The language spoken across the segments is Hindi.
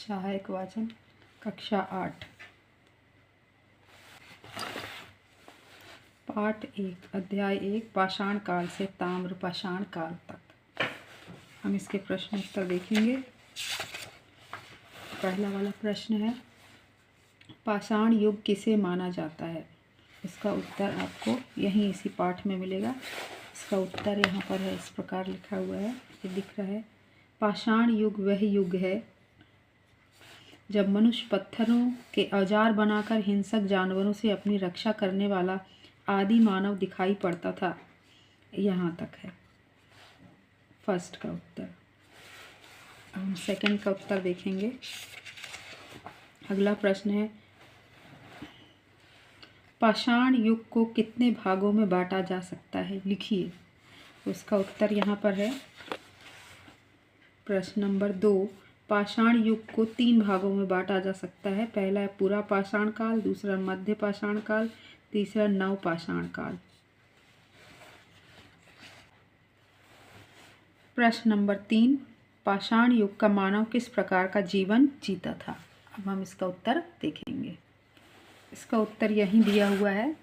सहायक वाचन कक्षा 8 पाठ 1 अध्याय 1 पाषाण काल से ताम्र पाषाण काल तक। हम इसके प्रश्न उत्तर देखेंगे। पहला वाला प्रश्न है, पाषाण युग किसे माना जाता है? इसका उत्तर आपको यहीं इसी पाठ में मिलेगा। इसका उत्तर यहाँ पर है, इस प्रकार लिखा हुआ है, ये दिख रहा है। पाषाण युग वह युग है जब मनुष्य पत्थरों के औजार बनाकर हिंसक जानवरों से अपनी रक्षा करने वाला आदि मानव दिखाई पड़ता था। यहाँ तक है फर्स्ट का उत्तर। हम सेकंड का उत्तर देखेंगे। अगला प्रश्न है, पाषाण युग को कितने भागों में बांटा जा सकता है? लिखिए। उसका उत्तर यहाँ पर है। प्रश्न नंबर 2, पाषाण युग को 3 भागों में बांटा जा सकता है। पहला है पूरा पाषाण काल, दूसरा मध्य पाषाण काल, तीसरा नव पाषाण काल। प्रश्न नंबर 3, पाषाण युग का मानव किस प्रकार का जीवन जीता था? अब हम इसका उत्तर देखेंगे। इसका उत्तर यहीं दिया हुआ है।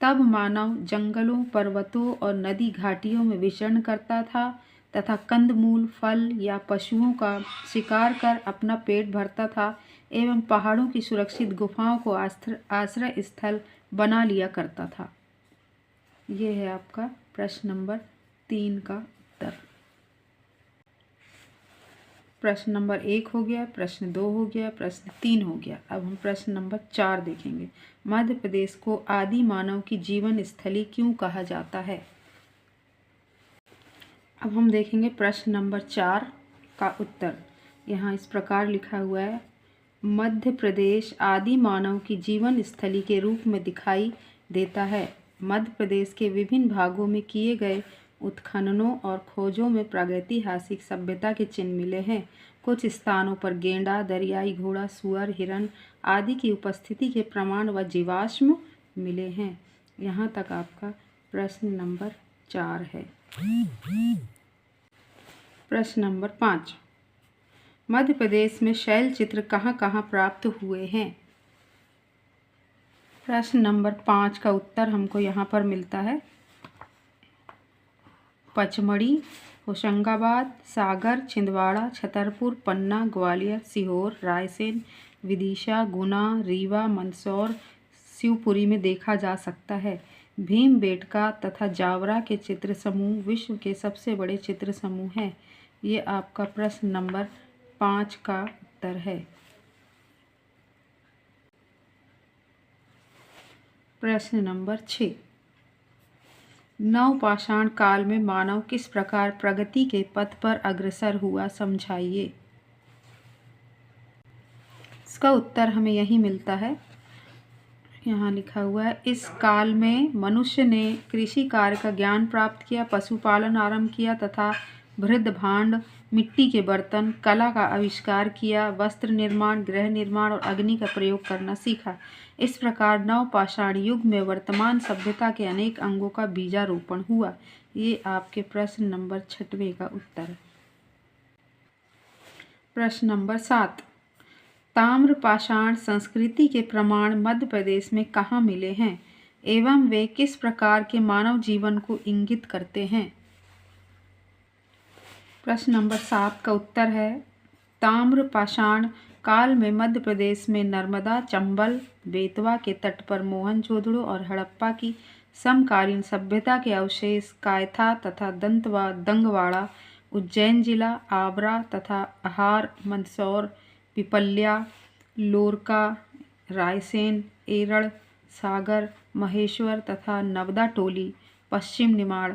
तब मानव जंगलों, पर्वतों और नदी घाटियों में विचरण करता था तथा कंदमूल, फल या पशुओं का शिकार कर अपना पेट भरता था एवं पहाड़ों की सुरक्षित गुफाओं को आश्रय स्थल बना लिया करता था। ये है आपका प्रश्न नंबर 3 का उत्तर। प्रश्न नंबर 1 हो गया, प्रश्न 2 हो गया, प्रश्न 3 हो गया। अब हम प्रश्न नंबर 4 देखेंगे। मध्य प्रदेश को आदि मानव की जीवन स्थली क्यों कहा जाता है? अब हम देखेंगे प्रश्न नंबर 4 का उत्तर। यहाँ इस प्रकार लिखा हुआ है, मध्य प्रदेश आदि मानव की जीवन स्थली के रूप में दिखाई देता है। मध्य प्रदेश के विभिन्न भागों में किए गए उत्खननों और खोजों में प्रागैतिहासिक सभ्यता के चिन्ह मिले हैं। कुछ स्थानों पर गेंडा, दरियाई घोड़ा, सुअर, हिरण आदि की उपस्थिति के प्रमाण व जीवाश्म मिले हैं। यहाँ तक आपका प्रश्न नंबर 4 है। प्रश्न नंबर 5, मध्य प्रदेश में शैल चित्र कहाँ कहाँ प्राप्त हुए हैं? प्रश्न नंबर 5 का उत्तर हमको यहाँ पर मिलता है। पचमढ़ी, होशंगाबाद, सागर, छिंदवाड़ा, छतरपुर, पन्ना, ग्वालियर, सीहोर, रायसेन, विदिशा, गुना, रीवा, मंदसौर, शिवपुरी में देखा जा सकता है। भीमबेटका तथा जावरा के चित्र समूह विश्व के सबसे बड़े चित्र समूह हैं। ये आपका प्रश्न नंबर 5 का उत्तर है। प्रश्न नंबर 6, नव पाषाण काल में मानव किस प्रकार प्रगति के पथ पर अग्रसर हुआ? समझाइए। इसका उत्तर हमें यही मिलता है। यहाँ लिखा हुआ है, इस काल में मनुष्य ने कृषि कार्य का ज्ञान प्राप्त किया, पशुपालन आरंभ किया तथा बृहद भांड, मिट्टी के बर्तन, कला का आविष्कार किया, वस्त्र निर्माण, गृह निर्माण और अग्नि का प्रयोग करना सीखा। इस प्रकार नव पाषाण युग में वर्तमान सभ्यता के अनेक अंगों का बीजारोपण हुआ। ये आपके प्रश्न नंबर 6वें का उत्तर है। प्रश्न नंबर 7, ताम्र पाषाण संस्कृति के प्रमाण मध्य प्रदेश में कहाँ मिले हैं एवं वे किस प्रकार के मानव जीवन को इंगित करते हैं? प्रश्न नंबर 7 का उत्तर है, ताम्र पाषाण काल में मध्य प्रदेश में नर्मदा, चंबल, बेतवा के तट पर मोहनजोदड़ो और हड़प्पा की समकालीन सभ्यता के अवशेष, कायथा तथा दंगवाड़ा, उज्जैन जिला, आबरा तथा अहार, मंदसौर, पिपल्या, लोरका, रायसेन, एरड़, सागर, महेश्वर तथा नवदा टोली, पश्चिम निमाड़,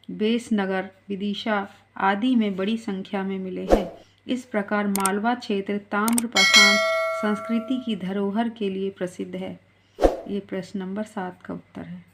बेसनगर, विदिशा आदि में बड़ी संख्या में मिले हैं। इस प्रकार मालवा क्षेत्र ताम्र पाषाण संस्कृति की धरोहर के लिए प्रसिद्ध है। ये प्रश्न नंबर 7 का उत्तर है।